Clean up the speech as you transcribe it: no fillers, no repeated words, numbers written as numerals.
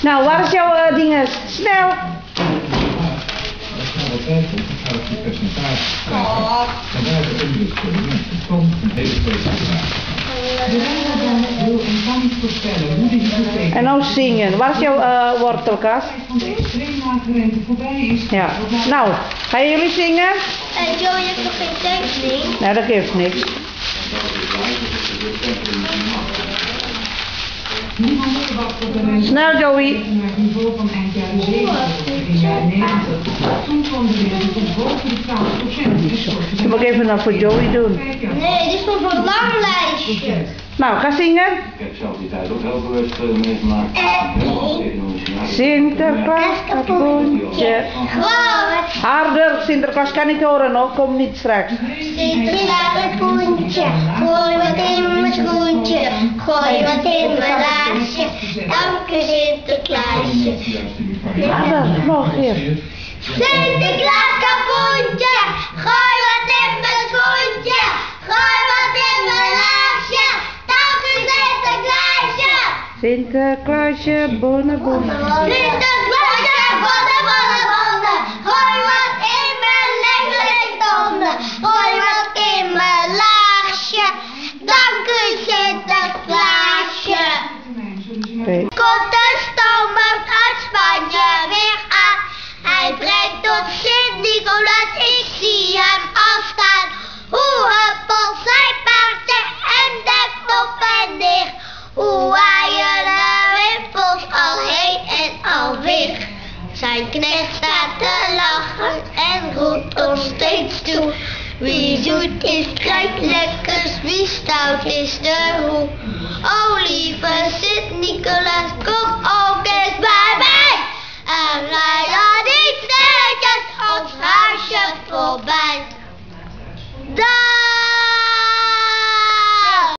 Nou, waar is jouw dinges? Snel! En nou zingen. Waar is jouw wortelkast? Ja. Nou, gaan jullie zingen? Joey heeft nog geen tekening. Nee, dat geeft niks. Snel, Joey. Ik moet even nog voor Joey doen. Nee, dit is nog een lang lijstje. Nou, ga zingen. Ik heb zelf die tijd ook heel bewust meegemaakt. Sinterklaas kapoentje. Harder, Sinterklaas kan niet horen nog, kom niet straks. Sinterklaas kapoentje, gooi wat in mijn schoentje, gooi wat in mijn laarsje. Dank u Sinterklaasje. Harder, nog hier. Sinterklaas kapoentje, gooi wat in mijn schoentje, gooi wat in mijn laarsje. Dank u Sinterklaasje. Sinterklaasje, bonnebonnen. Sinterklaasje, bonne, gooi wat in mijn lengelentonnen, gooi wat in mijn laarsje. Dank u Sinterklaasje. Komt de stoomboot uit Spanje weer aan. Hij brengt tot Sint-Nicolaas, ik zie hem afstaan. Hoe huppel zijn paardje en de knoppen dicht. Hoe waaien de wimpels al heen en alweer. Zijn knecht staat te lachen en roept ons steeds toe. Wie zoet is krijgt lekkers, wie stout is de hoe. O lieve Sint-Nicolaas,